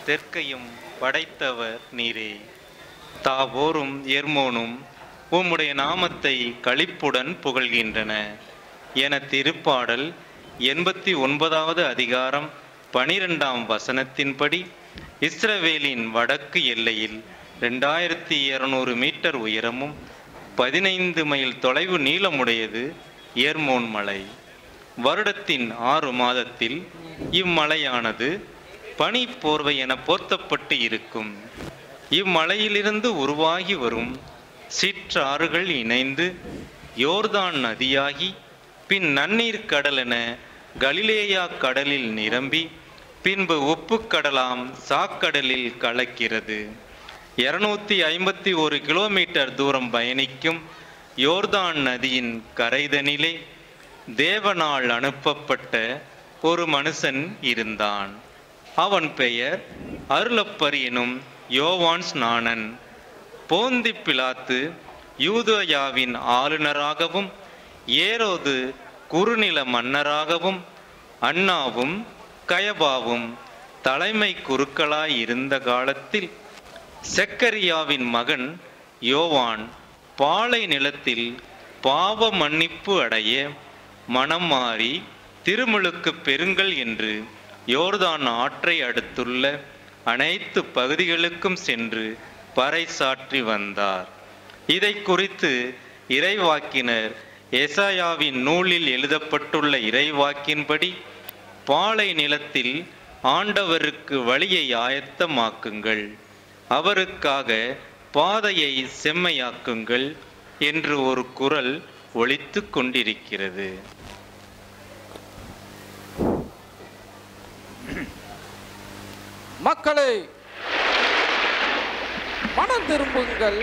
தெற்கையும் படைத்தவர் நீரே. தாபோரும் எர்மோனும் உம்முடைய நாமத்தை களிப்புடன் புகழ்கின்றன என திருப்பாடல் 89வது அதிகாரம் 12ஆம் வசனத்தின்படி இஸ்ரவேலின் வடக்கு எல்லையில் 2200 மீட்டர் உயரமும் 15 மைல் தொலைவு நீளமுடையது எர்மோன் மலை. வருடத்தின் 6 மாதத்தில் இம்மலையானது பனி போர்வை என போர்த்தப்பட்டு இருக்கும். இம்மலையிலிருந்து உருவாகி வரும் சிற்றாறுகள் இணைந்து யோர்தான் நதியாகி பின் நன்னீர் கடல் என கலிலேயா கடலில் நிரம்பி பின்பு உப்பு கடலாம் சாக்கடலில் கலக்கிறது. 251 கிலோமீட்டர் தூரம் பயணிக்கும் யோர்தான் நதியின் கரைதனிலே தேவனால் அனுப்பப்பட்ட ஒரு மனுஷன் இருந்தான். அவன் பெயர் அருளப்பர் எனும் யோவான் ஸ்நானன். போந்தி பிலாத்து யூதேயாவின் ஆளுநராகவும் ஏரோது குறுநில மன்னராகவும் அன்னாவும் கயபாவும் தலைமை குருக்களாய் இருந்த காலத்தில் செக்கரியாவின் மகன் யோவான் பாலை நிலத்தில் பாவ மன்னிப்பு அடைய மனம் மாறி திருமுழுக்கு பெறுங்கள் என்று யோர்தான் ஆற்றை அடுத்துள்ள அனைத்து பகுதிகளுக்கும் சென்று பறைசாற்றி வந்தார். இதை குறித்து இறைவாக்கினர் எசாயாவின் நூலில் எழுதப்பட்டுள்ள இறைவாக்கின்படி பாலை நிலத்தில் ஆண்டவருக்கு வழியை ஆயத்தமாக்குங்கள், அவருக்காக பாதையை செம்மையாக்குங்கள் என்று ஒரு குரல் ஒலித்து கொண்டிருக்கிறது. மக்களே, மனம் திரும்புங்கள்.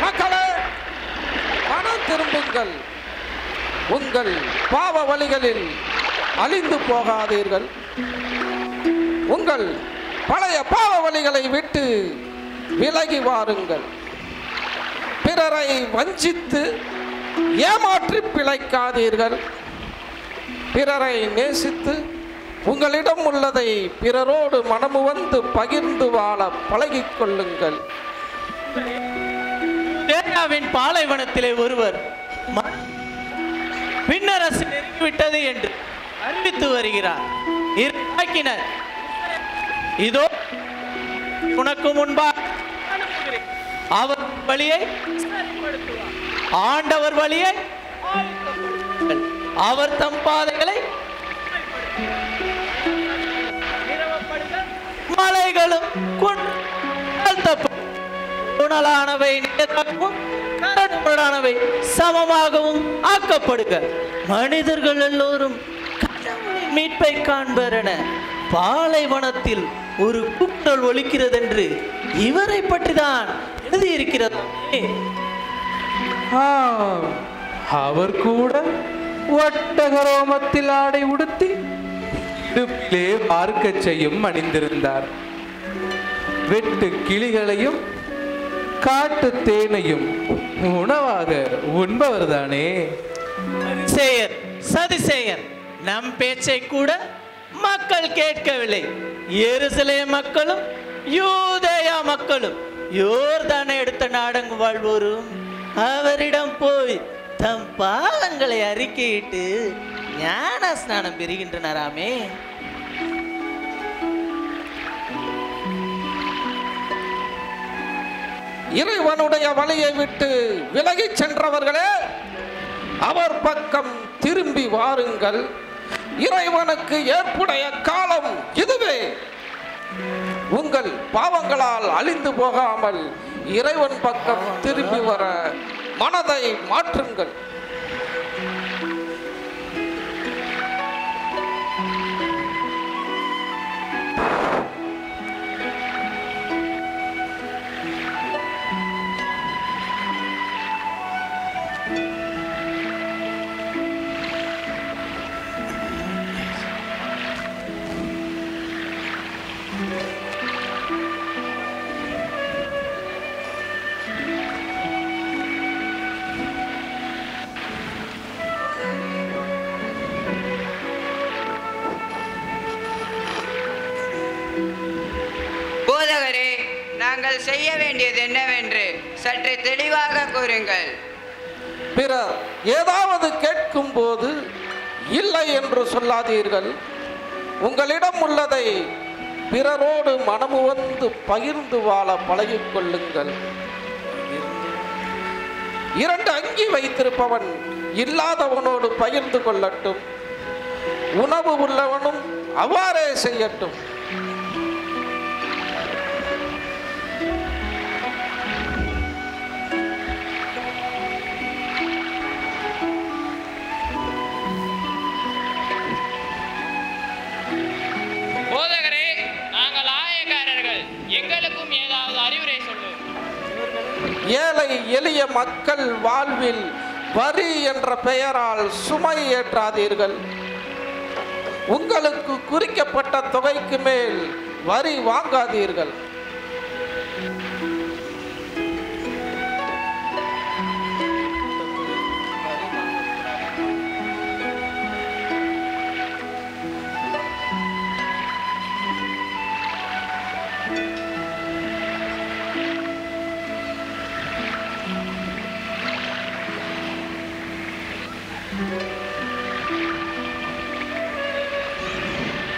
மக்களே, மனம் திரும்புங்கள். உங்கள் பாவ வழிகளில் அழிந்து போகாதீர்கள். உங்கள் பழைய பாவ வழிகளை விட்டு விலகி வாருங்கள். பிறரை வஞ்சித்து ஏமாற்றி பிழைக்காதீர்கள். பிறரை நேசித்து உங்களிடம் உள்ளதை பிறரோடு மனமு வந்து பகிர்ந்து வாழ பழகிக் கொள்ளுங்கள். பாலைவனத்திலே ஒருவர் பின்னரசு நெருங்கிவிட்டது என்று அறிவித்து வருகிறார். இதோ உனக்கு முன்பாக அவர் வழியை ஆண்டவர் வழியை அவர் தம் பாதைகளை மலைகளும் குணலானவை சமமாகவும் ஆக்கப்படுக. மனிதர்கள் எல்லோரும் மீட்பை காண்பர் என பாலைவனத்தில் ஒரு கூட்டல் ஒலிக்கிறது என்று இவரை பற்றி தான் எழுதியிருக்கிறது. அவர் கூட ஒட்டகரோமத்தில் ஆடை உடுத்தி இடுப்பிலே பார்க்க செய்யும் அணிந்திருந்தார். வெட்டு கிளிகளையும் காட்டு தேனையும் உணவாக உண்பவர்தானே. சதிசேயர் நம் பேச்சை கூட மக்கள் கேட்கவில்லை. எருசலேம் மக்களும் யூதேயா மக்களும் யோர்தானை எடுத்த நாடங்கு வாழ்வோரும் அவரிடம் போய் தம் பாவங்களை அறிக்கையிட்டு ஞான ஸ்நானம் பெறுகின்றனராமே. இறைவனுடைய வழியை விட்டு விலகி சென்றவர்களே, அவர் பக்கம் திரும்பி வாருங்கள். இறைவனுக்கு ஏற்புடைய காலம் இதுவே. உங்கள் பாவங்களால் அழிந்து போகாமல் இறைவன் பக்கம் திரும்பி வர மனதை மாற்றுங்கள். நாங்கள் செய்ய வேண்டியது என்னவென்று சற்று தெளிவாக கூறுங்கள். பிறர் ஏதாவது கேட்கும் போது இல்லை என்று சொல்லாதீர்கள். உங்களிடம் உள்ளதை பிறரோடு மனமுவந்து பகிர்ந்து வாழ பழகிக் கொள்ளுங்கள். 2 அங்கி வைத்திருப்பவன் இல்லாதவனோடு பகிர்ந்து கொள்ளட்டும். உணவு உள்ளவனும் அவ்வாறே செய்யட்டும். போதகரே, நாங்கள் ஆயக்காரர்கள், எங்களுக்கும் ஏதாவது அறிவுரை சொல்லும். ஏழை எளிய மக்கள் வாழ்வில் வரி என்ற பெயரால் சுமை ஏற்றாதீர்கள். உங்களுக்கு குறிக்கப்பட்ட தொகைக்கு மேல் வரி வாங்காதீர்கள்.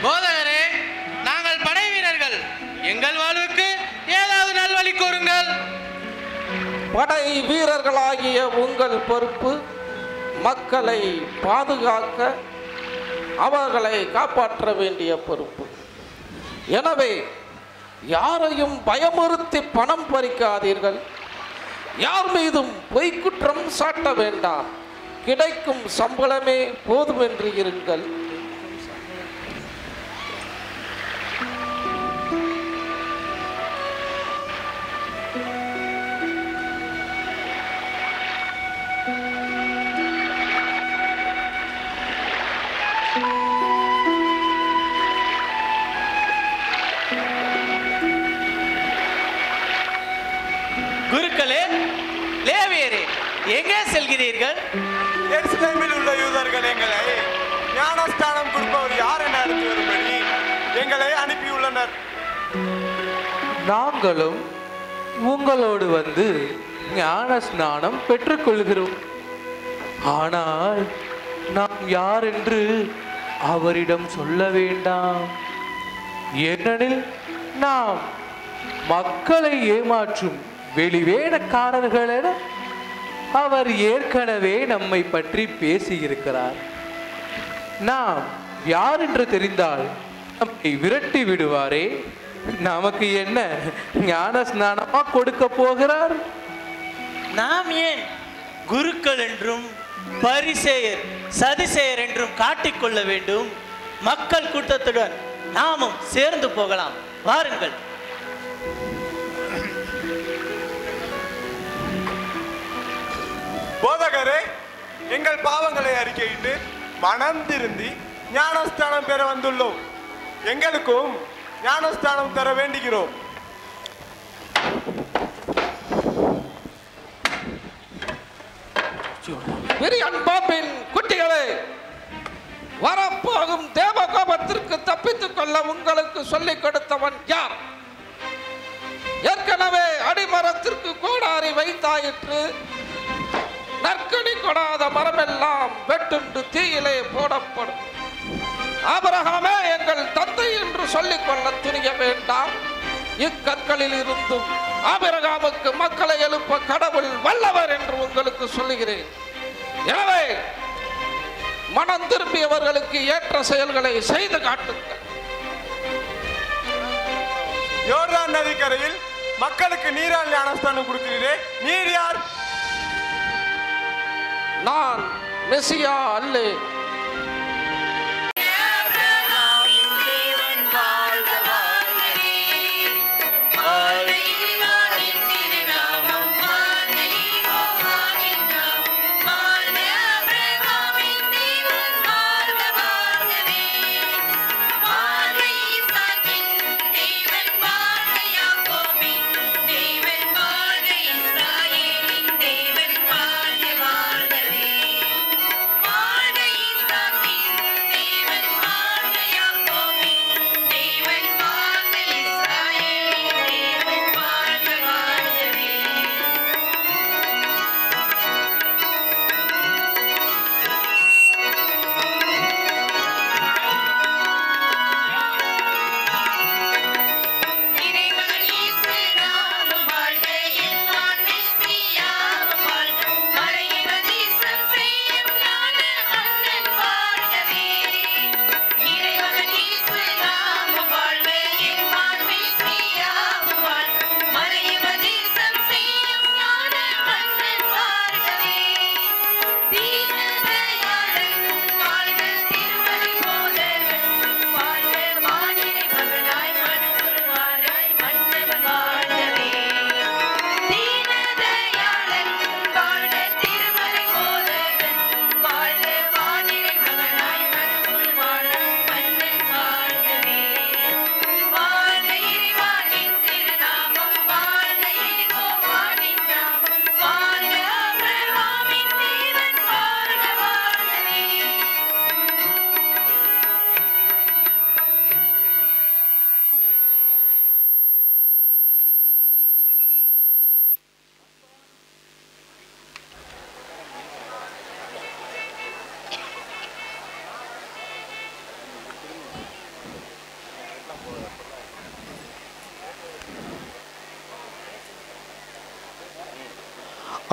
போதகரே, நாங்கள் படை வீரர்கள், எங்கள் வாழ்வுக்கு ஏதாவது நல்வழி கூறுங்கள். படை வீரர்களாகிய உங்கள் பொறுப்பு மக்களை பாதுகாக்க, அவர்களை காப்பாற்ற வேண்டிய பொறுப்பு. எனவே யாரையும் பயமுறுத்தி பணம் பறிக்காதீர்கள். யார் மீதும் பொய்க்குற்றம் சாட்ட வேண்டாம். கிடைக்கும் சம்பளமே போதுமென்று இருங்கள். குருக்களே, லேவியரே, எங்கே செல்கிறீர்கள்? எருசலேமில் உள்ள யூதர்கள் எங்களை ஞானஸ்தானம் கொடுப்பவர் யார் என அறிந்து வரும்படி எங்களை அனுப்பியுள்ளனர். நாங்களும் உங்களோடு வந்து ஞான ஸ்நானம் பெற்றுக்கொள்கிறோம். ஆனால் நாம் யார் என்று அவரிடம் சொல்ல வேண்டாம். ஏனெனில் நாம் மக்களை ஏமாற்றும் வெளிவேடக்காரர்கள் என அவர் ஏற்கனவே நம்மை பற்றி பேசியிருக்கிறார். நாம் யார் என்று தெரிந்தால் நம்மை விரட்டி விடுவாரே. நமக்கு என்ன ஞான ஸ்நானமா கொடுக்க போகிறார்? நாம் ஏன் குருக்கள் என்றும் பரிசேயர் சதிசேயர் என்றும் காட்டிக்கொள்ள வேண்டும்? மக்கள் கூட்டத்துடன் நாமும் சேர்ந்து போகலாம். வாருங்கள். போதகரே, எங்கள் பாவங்களை அறிக்கையிட்டு மனம் திருந்தி ஞானஸ்தானம் பெற வந்துள்ளோம். எங்களுக்கும் ஞானஸ்தானம் தர வேண்டுகிறோம். பெரிய அன்பாப்பின் குட்டிகளே, வரப்போகும் தேவகோபத்திற்கு தப்பித்துக் கொள்ள உங்களுக்கு சொல்லிக் கொடுத்தவன் யார்? ஏற்கனவே அடிமரத்திற்கு கோடாரி வைத்தாயிற்று. நற்கனி கொடாத மரமெல்லாம் வெட்டுண்டு தீயிலே போடப்படும். ஆபிரகாமே எங்கள் தந்தை என்று சொல்லிக் கொள்ள துணிய வேண்டாம். இக்கற்களில் இருந்தும் ஆபிரகாமுக்கு மக்களை எழுப்ப கடவுள் வல்லவர் என்று உங்களுக்கு சொல்லுகிறேன். எனவே மனம் திரும்பியவர்களுக்கு ஏற்ற செயல்களை செய்து காட்டுங்கள். யோர்தான் நதிக்கரையில் மக்களுக்கு நீரால் ஞானஸ்தானம் கொடுக்கிறீரே, நீர் யார்? நான் மெசியா அல்லேன்.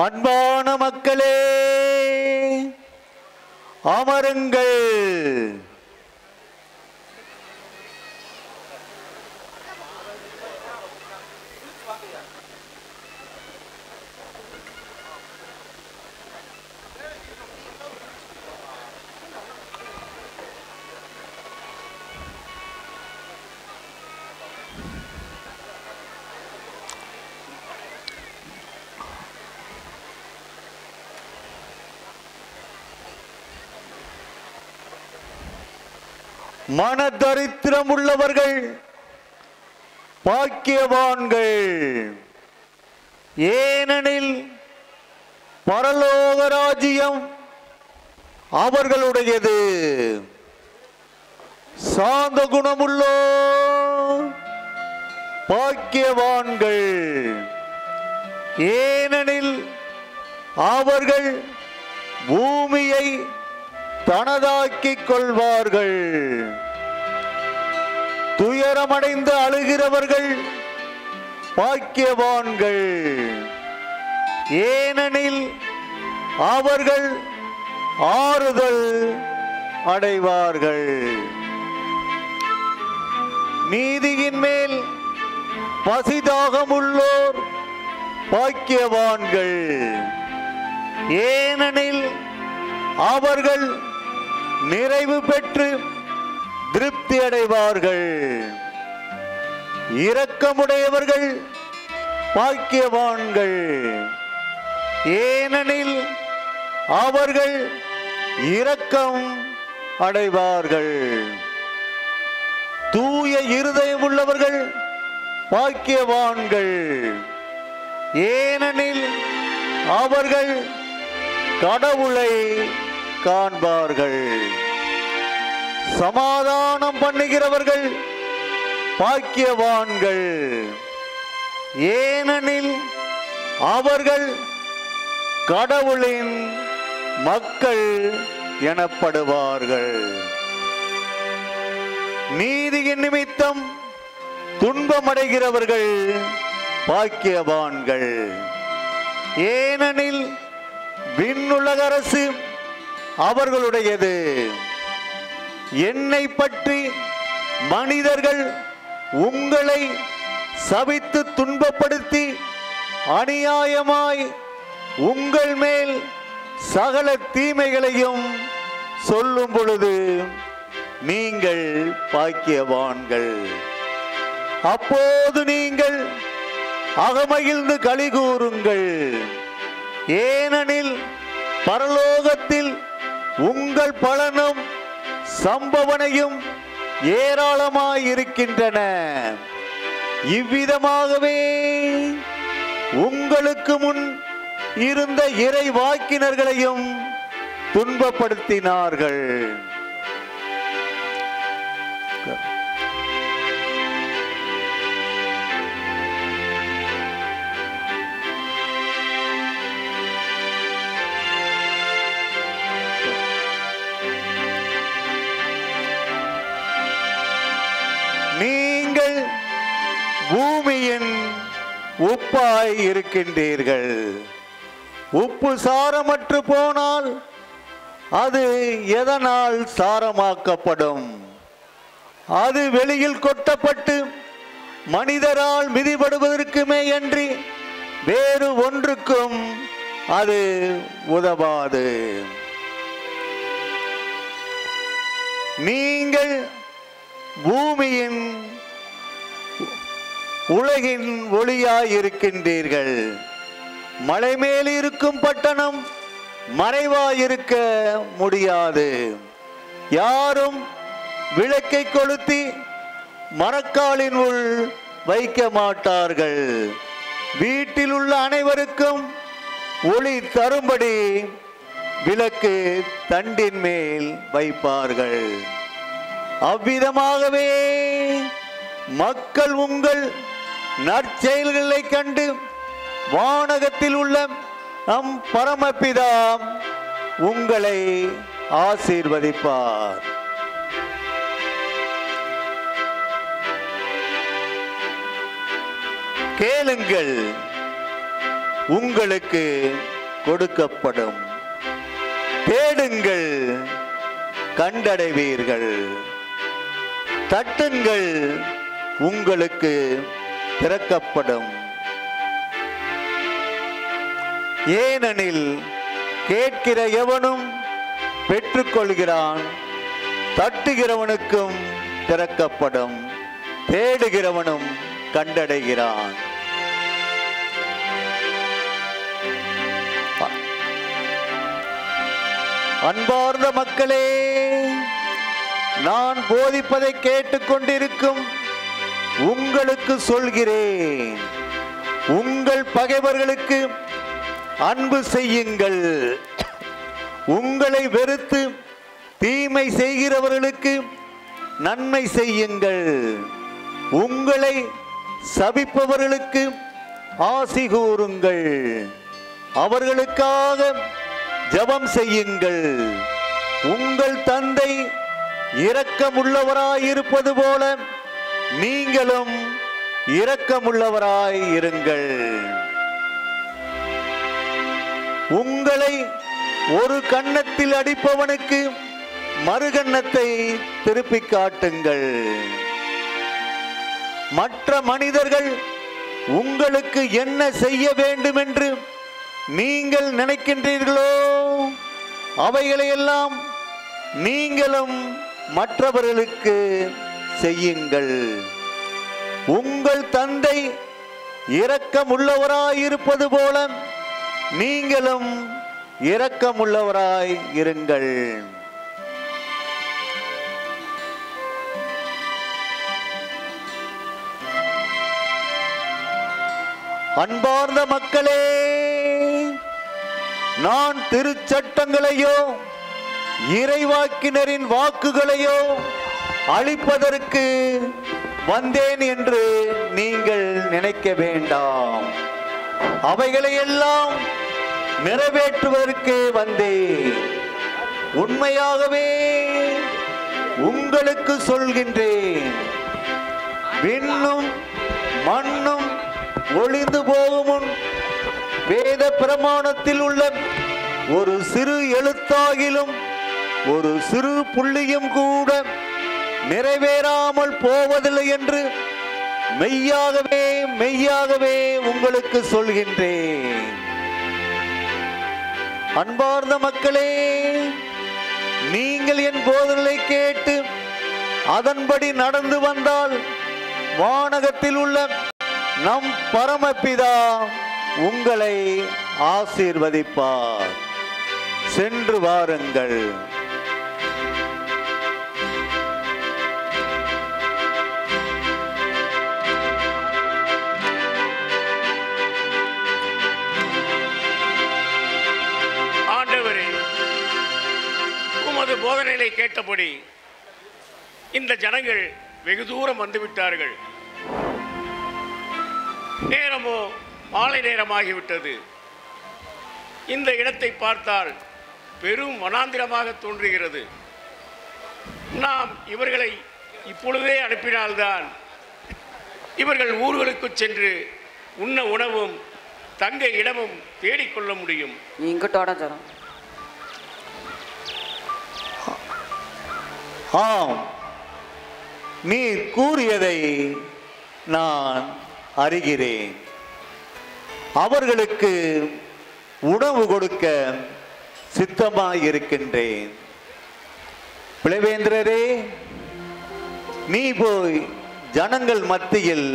அன்பான மக்களே, அமருங்கள். மனதரித்திரம் உள்ளவர்கள் பாக்கியவான்கள், ஏனெனில் பரலோக ராஜ்யம் அவர்களுடையது. சாந்த குணமுள்ளோர் பாக்கியவான்கள், ஏனெனில் அவர்கள் பூமியை தனதாக்கிக் கொள்வார்கள். துயரமடைந்து அழுகிறவர்கள் பாக்கியவான்கள், ஏனெனில் அவர்கள் ஆறுதல் அடைவார்கள். நீதியின் மேல் பசிதாகமுள்ளோர் பாக்கியவான்கள், ஏனெனில் அவர்கள் நிறைவு பெற்று திருப்தி அடைவார்கள். இரக்கமுடையவர்கள் பாக்கியவான்கள், ஏனெனில் அவர்கள் இரக்கம் அடைவார்கள். தூய இருதயம் உள்ளவர்கள் பாக்கியவான்கள், ஏனெனில் அவர்கள் கடவுளை காண்பார்கள். சமாதானம் பண்ணுகிறவர்கள் பாக்கியவான்கள், ஏனெனில் அவர்கள் கடவுளின் மக்கள் எனப்படுவார்கள். நீதியின் நிமித்தம் துன்பமடைகிறவர்கள் பாக்கியவான்கள், ஏனெனில் விண்ணுலக அரசு அவர்களுடையது. என்னை பற்றி மனிதர்கள் உங்களை சபித்து துன்பப்படுத்தி அநியாயமாய் உங்கள் மேல் சகல தீமைகளையும் சொல்லும் பொழுது நீங்கள் பாக்கியவான்கள். அப்போது நீங்கள் அகமகிழ்ந்து களி கூறுங்கள், ஏனெனில் பரலோகத்தில் உங்கள் பலனும் சம்பவனையும் ஏராளமாயிருக்கின்றன. இவ்விதமாகவே உங்களுக்கு முன் இருந்த இறை வாக்கினர்களையும் துன்பப்படுத்தினார்கள். நீங்கள் பூமியின் உப்பாய் இருக்கின்றீர்கள். உப்பு சாரமற்று போனால் அது எதனால் சாரமாக்கப்படும்? அது வெளியில் கொட்டப்பட்டு மனிதரால் மிதிபடுவதற்குமே அன்றி வேறு ஒன்றுக்கும் அது உதவாது. நீங்கள் பூமியின் உலகின் ஒளியாயிருக்கின்றீர்கள். மலை மேல் இருக்கும் பட்டணம் மறைவாயிருக்க முடியாது. யாரும் விளக்கை கொளுத்தி மரக்காலின் உள் வைக்க மாட்டார்கள். வீட்டில் உள்ள அனைவருக்கும் ஒளி தரும்படி விளக்கு தண்டின் மேல் வைப்பார்கள். அவ்விதமாகவே மக்கள் உங்கள் நற்செயல்களை கண்டு வானகத்தில் உள்ள நம் பரமபிதா உங்களை ஆசீர்வதிப்பார். கேளுங்கள், உங்களுக்கு கொடுக்கப்படும். தேடுங்கள், கண்டடைவீர்கள். தட்டுங்கள், உங்களுக்கு திறக்கப்படும். ஏனெனில் கேட்கிற எவனும் பெற்றுக்கொள்கிறான், தட்டுகிறவனுக்கும் திறக்கப்படும், தேடுகிறவனும் கண்டடைகிறான். அன்பார்ந்த மக்களே, நான் போதிப்பதை கேட்டுக்கொண்டிருக்கும் உங்களுக்கு சொல்கிறேன், உங்கள் பகைவர்களுக்கு அன்பு செய்யுங்கள். உங்களை வெறுத்து தீமை செய்கிறவர்களுக்கு நன்மை செய்யுங்கள். உங்களை சபிப்பவர்களுக்கு ஆசி கூறுங்கள். அவர்களுக்காக ஜெபம் செய்யுங்கள். உங்கள் தந்தை இரக்கமுள்ளவராயிருப்பது போல நீங்களும் இரக்கமுள்ளவராய் இருங்கள். உங்களை ஒரு கன்னத்தில் அடிப்பவனுக்கு மறுகன்னத்தை திருப்பி காட்டுங்கள். மற்ற மனிதர்கள் உங்களுக்கு என்ன செய்ய வேண்டும் என்று நீங்கள் நினைக்கின்றீர்களோ அவைகளையெல்லாம் நீங்களும் மற்றவர்களுக்கு செய்யுங்கள். உங்கள் தந்தை இரக்கமுள்ளவராயிருப்பது போல நீங்களும் இரக்கமுள்ளவராய் இருங்கள். அன்பார்ந்த மக்களே, நான் திருச்சட்டங்களையோ இறைவாக்கினரின் வாக்குகளையோ அழிப்பதற்கு வந்தேன் என்று நீங்கள் நினைக்க வேண்டாம். அவைகளையெல்லாம் நிறைவேற்றுவதற்கு வந்தேன். உண்மையாகவே உங்களுக்கு சொல்கின்றேன், விண்ணும் மண்ணும் ஒளிந்து போகும் வேத பிரமாணத்தில் உள்ள ஒரு சிறு எழுத்தாகிலும் ஒரு சிறு புள்ளியும் கூட நிறைவேறாமல் போவதில்லை என்று மெய்யாகவே மெய்யாகவே உங்களுக்கு சொல்கின்றேன். அன்பார்ந்த மக்களே, நீங்கள் என் போதனை கேட்டு அதன்படி நடந்து வந்தால் வானகத்தில் உள்ள நம் பரமபிதா உங்களை ஆசீர்வதிப்பார். சென்று வாருங்கள். ஆண்டவரே, உமது போதனைகளை கேட்டபடி இந்த ஜனங்கள் வெகு தூரம் வந்துவிட்டார்கள். நேரமோ மாலை நேரமாகிவிட்டது. இந்த இடத்தை பார்த்தால் பெரும் வனாந்திரமாக தோன்றுகிறது. நாம் இவர்களை இப்பொழுதே அனுப்பினால்தான் இவர்கள் ஊர்களுக்கு சென்று உண்ண உணவும் தங்க இடமும் தேடிக்கொள்ள முடியும். ஆம், நீ கூறியதை நான் அறிகிறேன். அவர்களுக்கு உணவு கொடுக்க சித்தமாயிருக்கின்றேன். பிளவேந்திரரே, நீ போய் ஜனங்கள் மத்தியில்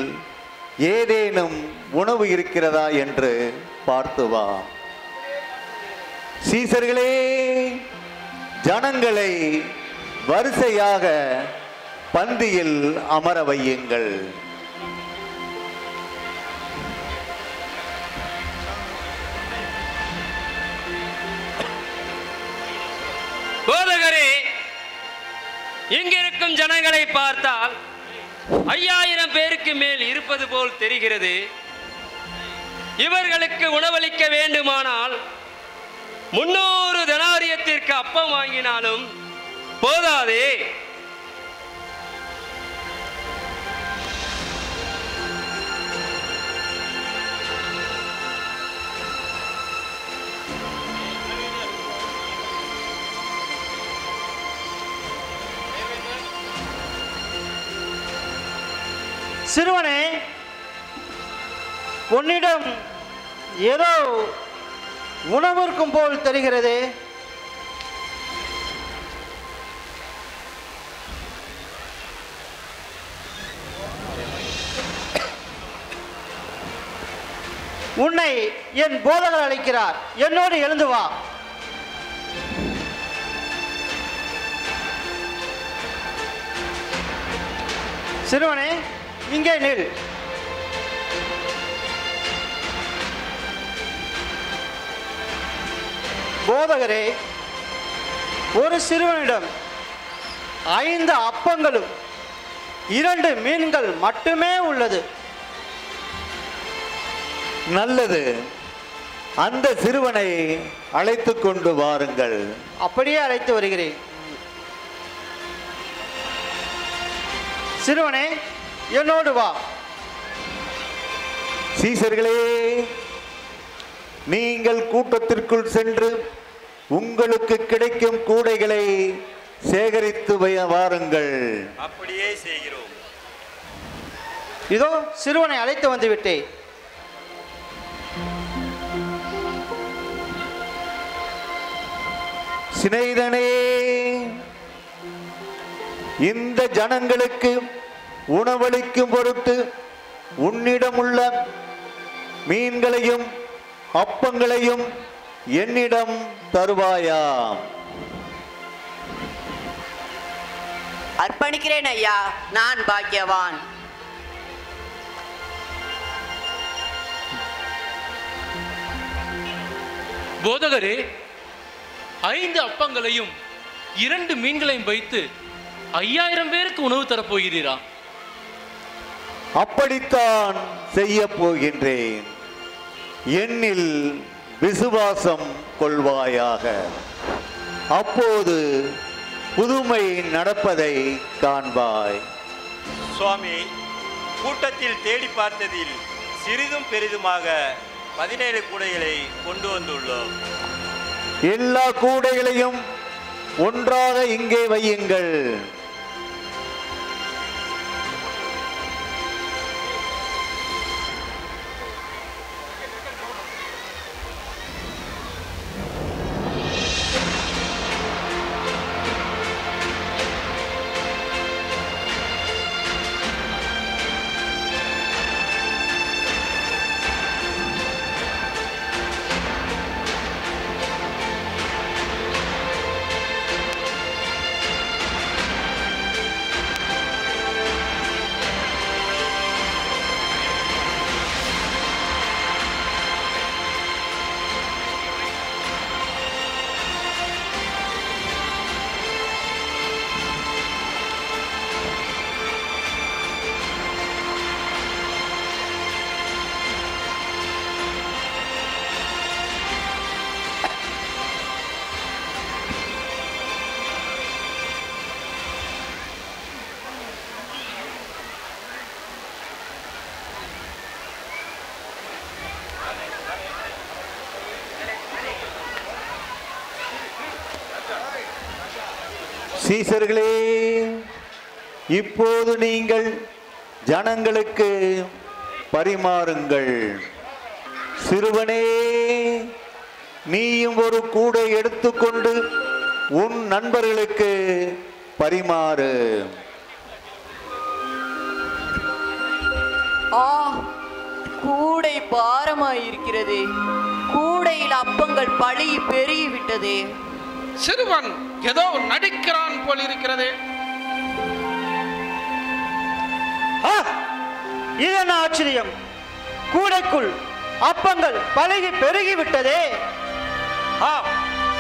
ஏதேனும் உணவு இருக்கிறதா என்று பார்த்து வா. சீசர்களே, ஜனங்களை வரிசையாக பந்தியில் அமர வையுங்கள். போதகரே, இங்கிருக்கும் ஜனங்களை பார்த்தால் 5000 பேருக்கு மேல் இருப்பது போல் தெரிகிறது. இவர்களுக்கு உணவளிக்க வேண்டுமானால் 300 தெனாரியத்திற்கு அப்பம் வாங்கினாலும் போதாதே. சிறுவனே, உன்னிடம் ஏதோ உணவு இருக்கும் போல் தெரிகிறதே. உன்னை என் போதகர் அழைக்கிறார். என்னோடு எழுந்து வா. சிறுவனே, இங்கே நில். போதகரே, ஒரு சிறுவனிடம் 5 அப்பங்களும் 2 மீன்கள் மட்டுமே உள்ளது. நல்லது, அந்த சிறுவனை அழைத்து கொண்டு வாருங்கள். அப்படியே அழைத்து வருகிறேன். சிறுவனே, என்னோடு வா. சீசர்களே, நீங்கள் கூட்டத்திற்குள் சென்று உங்களுக்கு கிடைக்கும் கூடைகளை சேகரித்து வாருங்கள். அப்படியே செய்கிறோம். இதோ சிறுவனை அழைத்து வந்து விட்டேன். சிநேகிதனே, இந்த ஜனங்களுக்கு உணவளிக்கும் பொருட்டு உன்னிடம் உள்ள மீன்களையும் அப்பங்களையும் என்னிடம் தருவாயாம். அர்ப்பணிக்கிறேன் ஐயா, நான் பாக்கியவான். போதகரே, 5 அப்பங்களையும் 2 மீன்களையும் வைத்து 5000 பேருக்கு உணவு தரப்போகிறீரா? அப்படித்தான் செய்ய போகின்றேன். என்னில் விசுவாசம் கொள்வாயாக. அப்போது புதுமை நடப்பதை காண்பாய். சுவாமி, கூட்டத்தில் தேடி பார்த்ததில் சிறிதும் பெரிதுமாக 17 கூடைகளை கொண்டு வந்துள்ளோம். எல்லா கூடைகளையும் ஒன்றாக இங்கே வையுங்கள். சீசர்களே, இப்போது நீங்கள் ஜனங்களுக்கு பரிமாறுங்கள். சிறுவனே, நீயும் ஒரு கூடை எடுத்துக்கொண்டு உன் நண்பர்களுக்கு பரிமாறு. ஆ, கூடை பாரமாயிருக்கிறது. கூடையில் அப்பங்கள் பழுகி பெருகிவிட்டதே. சிறுவன் ஏதோ நடிக்கிறான் போல் இருக்கிறதே. இது என்ன ஆச்சரியம்! கூடைக்குள் அப்பங்கள் பழுகி பெருகிவிட்டதே.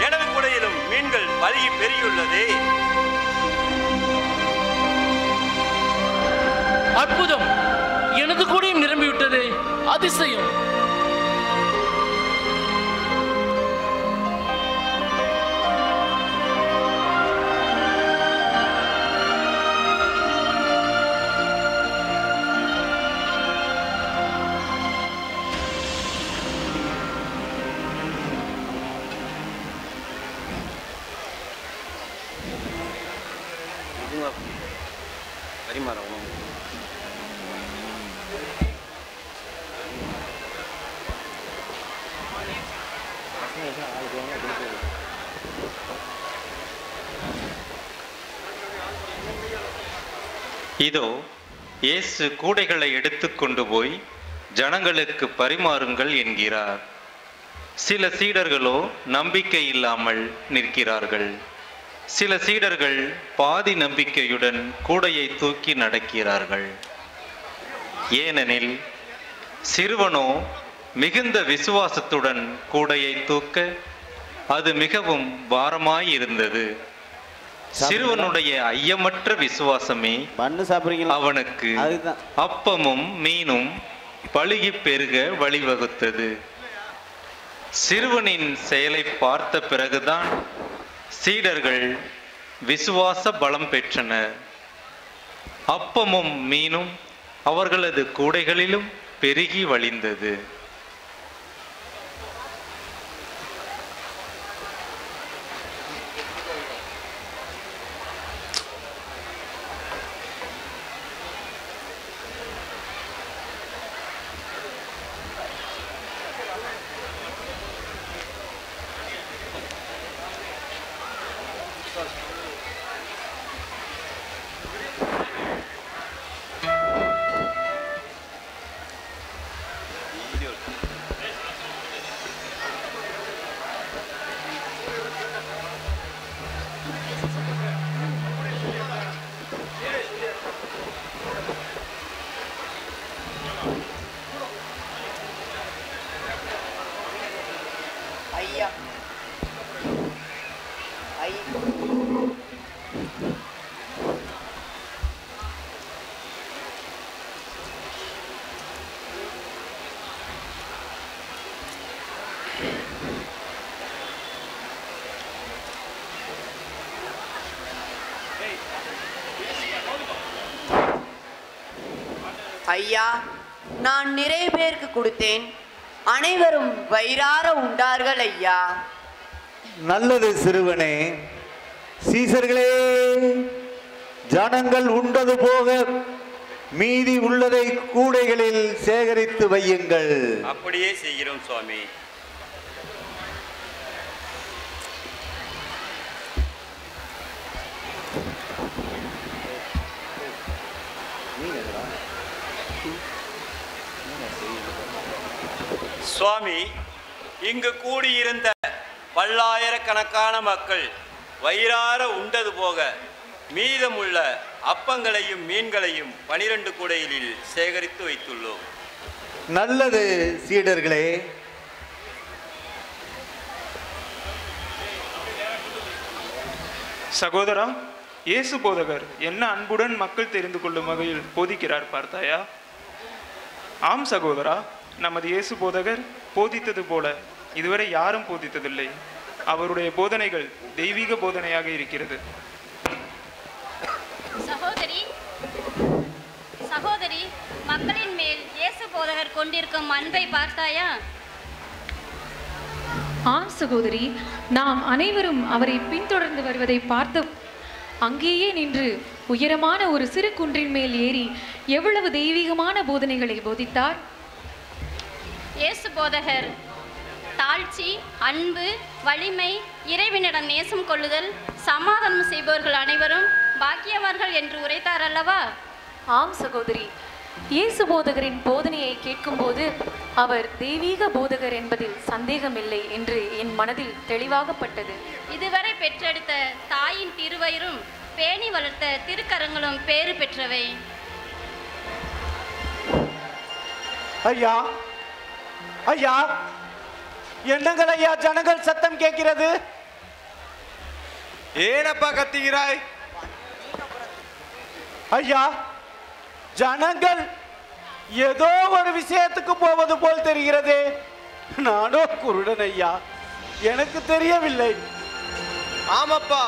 எனது கூடையிலும் மீன்கள் பழுகி பெருகியுள்ளதே. அற்புதம்! எனது கூடையும் நிரம்பிவிட்டதே. அதிசயம்! இதோ இயேசு கூடைகளை எடுத்துக்கொண்டு போய் ஜனங்களுக்கு பரிமாறுங்கள் என்கிறார். சில சீடர்களோ நம்பிக்கை இல்லாமல் நிற்கிறார்கள். சில சீடர்கள் பாதி நம்பிக்கையுடன் கூடையை தூக்கி நடக்கிறார்கள். ஏனெனில் சிறுவனோ மிகுந்த விசுவாசத்துடன் கூடையை தூக்க அது மிகவும் பாரமாயிருந்தது. சிறுவனுடைய ஐயமற்ற விசுவாசமே அவனுக்கு அப்பமும் மீனும் பலுகி பெருக வழிவகுத்தது. சிறுவனின் செயலை பார்த்த பிறகுதான் சீடர்கள் விசுவாச பலம் பெற்றனர். அப்பமும் மீனும் அவர்களது கூடைகளிலும் பெருகி வழிந்தது. ஐயா, நான் நிறைய பேருக்கு கொடுத்தேன், அனைவரும் வயிறார உண்டார்கள் ஐயா. நல்லது சிறுவனே. சீசர்களே, ஜனங்கள் உண்டது போக மீதி உள்ளதை கூடைகளில் சேகரித்து வையுங்கள். அப்படியே செய்கிறோம் சுவாமி. சுவாமி, இங்கு கூடியிருந்த பல்லாயிரக்கணக்கான மக்கள் வயிறார உண்டது போக மீதமுள்ள அப்பங்களையும் மீன்களையும் 12 கூடைகளில் சேகரித்து வைத்துள்ளோம். நல்லது சீடர்களே. சகோதரா, இயேசு போதகர் என்ன அன்புடன் மக்கள் தெரிந்து கொள்ளும் வகையில் போதிக்கிறார் பார்த்தாயா? ஆம் சகோதரா, நமது இயேசு போதகர் போதித்தது போல இதுவரை யாரும் போதித்ததில்லை. அவருடைய போதனைகள் தெய்வீக போதனையாக இருக்கிறது. சகோதரி, மக்களின் மேல் இயேசு போதகர் கொண்டிருக்கும் அன்பை பார்த்தாயா? ஆம் சகோதரி, நாம் அனைவரும் அவரை பின்தொடர்ந்து வருவதை பார்த்து அங்கேயே நின்று உயரமான ஒரு சிறு குன்றின் மேல் ஏறி எவ்வளவு தெய்வீகமான போதனைகளை போதித்தார். இயேசு போதகர் தாழ்ச்சி, அன்பு, வலிமை, இறைவனிடம் நேசம் கொள்ளுதல், சமாதானம் செய்பவர்கள் அனைவரும் பாக்கியவார்கள் என்று உரைத்தார் அல்லவா? ஆம் சகோதரி, இயேசு போதகரின் போதனையை கேட்கும்போது அவர் தெய்வீக போதகர் என்பதில் சந்தேகமில்லை என்று என் மனதில் தெளிவாகப்பட்டது. இதுவரை பெற்றெடுத்த தாயின் திருவயிறும் பேணி வளர்த்த திருக்கரங்களும் பேறு பெற்றவை. ஐயா, ஐயா, என்னங்கள் ஐயா, ஜனங்கள் சத்தம் கேட்கிறது. ஏனப்பா கத்துகிறாய்? ஐயா, ஜனங்கள் ஏதோ ஒரு விஷயத்துக்கு போவது போல் தெரிகிறது. நானோ குருடன் ஐயா, எனக்கு தெரியவில்லை. ஆமாப்பா,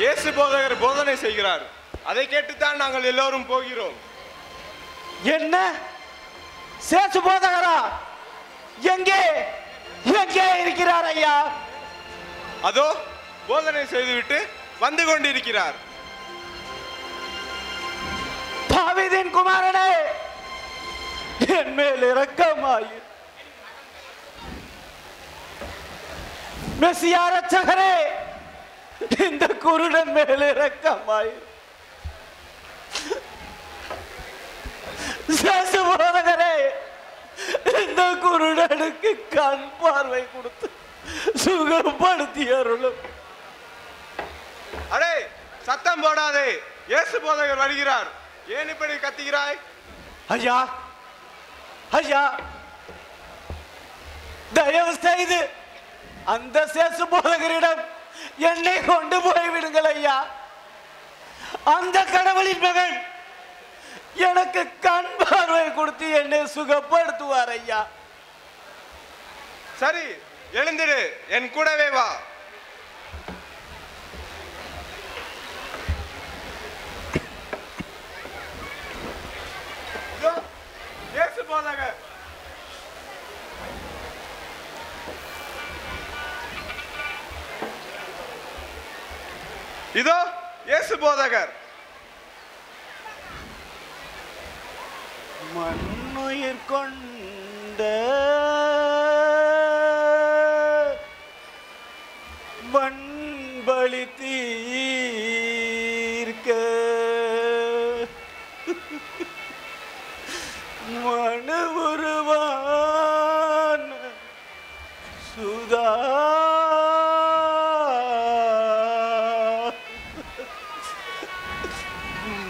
இயேசு போதகர் போதனை செய்கிறார். அதை கேட்டுத்தான் நாங்கள் எல்லோரும் போகிறோம். என்ன? சேசு போதகரா? எங்கே எங்கே இருக்கிறார் ஐயா? அதோ போதனை செய்துவிட்டு வந்து கொண்டிருக்கிறார். தாவீதின் குமாரனே, என் மேல் இரக்கமாயிரு. மெசியா ரட்சகரே, இந்த குருடன் மேல் இரக்கமாயிரு. போதகரே, இந்த குருடனுக்கு கண் பார்வை கொடுத்து சுகப்படுத்தி அருளும். அடே, சத்தம் போடாதே, இயேசு போதகர் வருகிறார். ஏன் இப்படி கத்துகிறாய்? ஐயா, ஐயா, தயவு செய்து அந்த சேசு போதகரிடம் என்னை கொண்டு போய்விடுங்கள் ஐயா. அந்த கடவுளின் மகன் எனக்கு கண் பார்வை கொடுத்து என்னை சுகப்படுத்துவார் ஐயா. சரி, எழுந்திரு, என் கூடவே வா. இயேசு போதகர். இதோ இயேசு போதகர். மண்ணுயிர் கொண்ட வன்பலி தீர்க்க மனு உருவான சுதா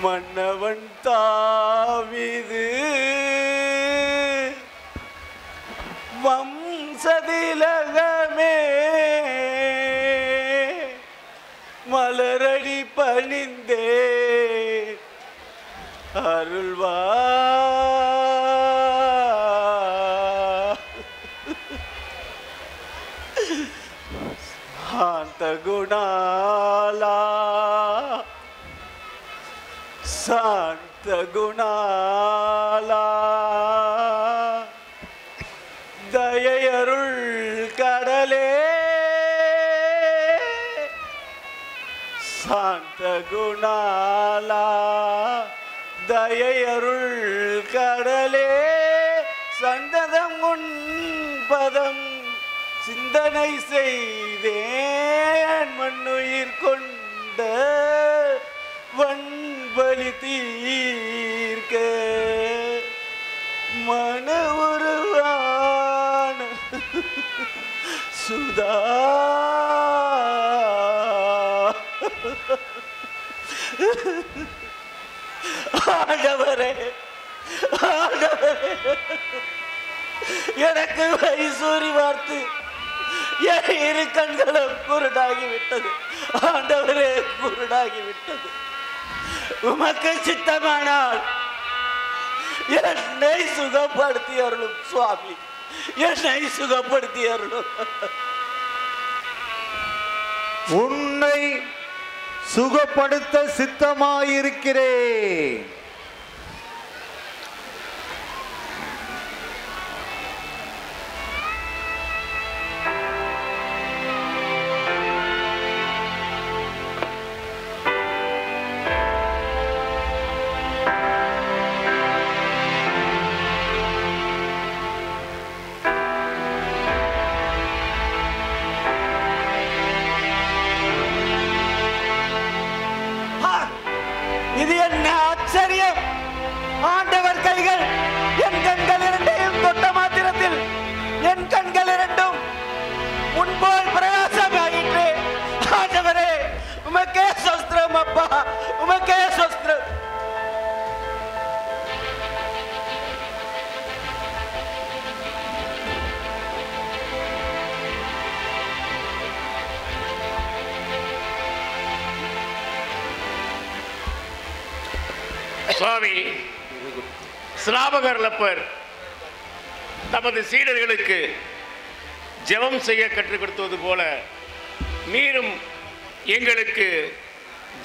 மன்னவன் தாவிது வம்சதிலகமே மலரடி பணிந்தே அருள்வா. சாந்த குணாலா, சாந்த குணாலா, தயையருள் கடலே, சாந்த குணாலா, தயையருள் கடலே, சந்ததம் உன் பதம் சிந்தனை செய்தேன். மண்ணுயிர் கொண்ட வன்பலி தீர்க்க மன உருவான சுதா. ஆண்டவரே, ஆண்டவரே, எனக்கு வைசூரி வார்த்து என் இரு கண்களும் குருடாகிவிட்டது. ஆண்டவரே, குருடாகிவிட்டது. உமக்கு சித்தமானால் என்னை சுகப்படுத்தி அருளும் சுவாமி, என்னை சுகப்படுத்தி அருளும். உன்னை சுகப்படுத்த சித்தமாயிருக்கிறேன். இது என்ன ஆச்சரியம்! ஆண்டவர் கைகள் என் கண்கள் இரண்டையும் தொட்ட மாத்திரத்தில் என் கண்கள் இரண்டும் முன்போல் பிரகாசமாயிற்று. ஆண்டவரே, உமக்கே சொஸ்திரம் அப்பா, உமக்கே சொஸ்திரம். சுவாமி, ஸ்நாபகர் லப்பர் தமது சீடர்களுக்கு ஜெபம் செய்ய கற்றுக் கொடுத்தது போல நீரும் எங்களுக்கு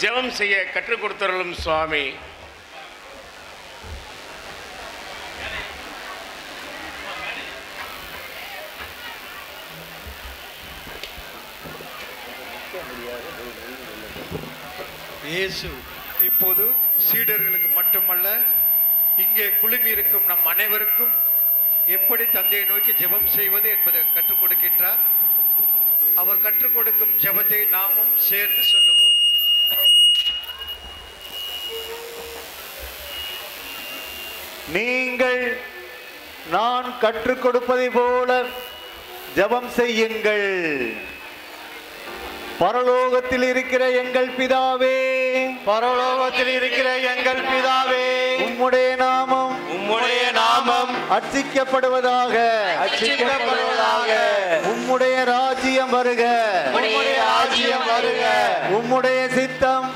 ஜெபம் செய்ய கற்றுக் கொடுத்தருளும் சுவாமி. இயேசு இப்போது சீடர்களுக்கு மட்டுமல்ல, இங்கே குழுமி இருக்கும் நம் அனைவருக்கும் எப்படி தந்தையை நோக்கி ஜெபம் செய்வது என்பதை கற்றுக் கொடுக்கின்றார். அவர் கற்றுக் கொடுக்கும் ஜெபத்தை நாமும் சேர்ந்து சொல்லுவோம். நீங்கள் நான் கற்றுக் கொடுப்பதை போல ஜெபம் செய்யுங்கள். பரலோகத்தில் இருக்கிற எங்கள் பிதாவே, பரலோகத்தில் இருக்கிற எங்கள் பிதாவே, உம்முடைய நாமம் அர்ச்சிக்கப்படுவதாக, உம்முடைய ராஜ்யம் வருக, உம்முடைய சித்தம்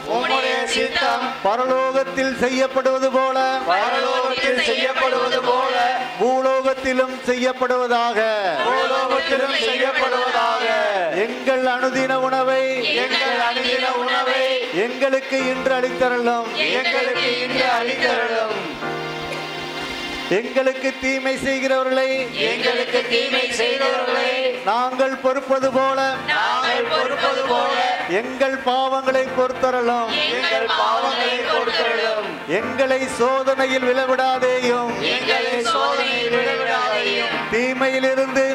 பரலோகத்தில் செய்யப்படுவது போல பூலோகத்திலும் செய்யப்படுவதாக. எங்கள் அனுதின உணவை எங்களுக்கு இன்று அளித்தருளும். எங்களுக்கு தீமை செய்கிறவர்களை நாங்கள் பொறுப்பது போல எங்கள் பாவங்களை பொறுத்தருளும். எங்களை சோதனையில் விழவிடாதேயும், தீமையிலிருந்து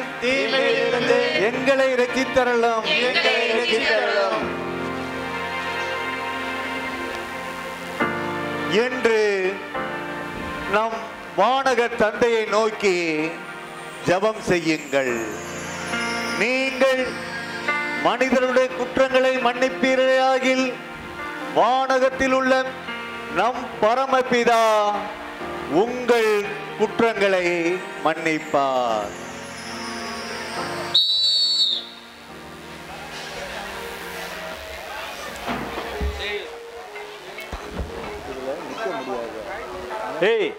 எங்களை இரட்சித்தருளும். என்று நம் வானக தந்தையை நோக்கி ஜெபம் செய்யுங்கள். நீங்கள் மனிதருடைய குற்றங்களை மன்னிப்பீர்களாகில் வானகத்தில் உள்ள நம் பரமபிதா உங்கள் குற்றங்களை மன்னிப்பார். ஏய்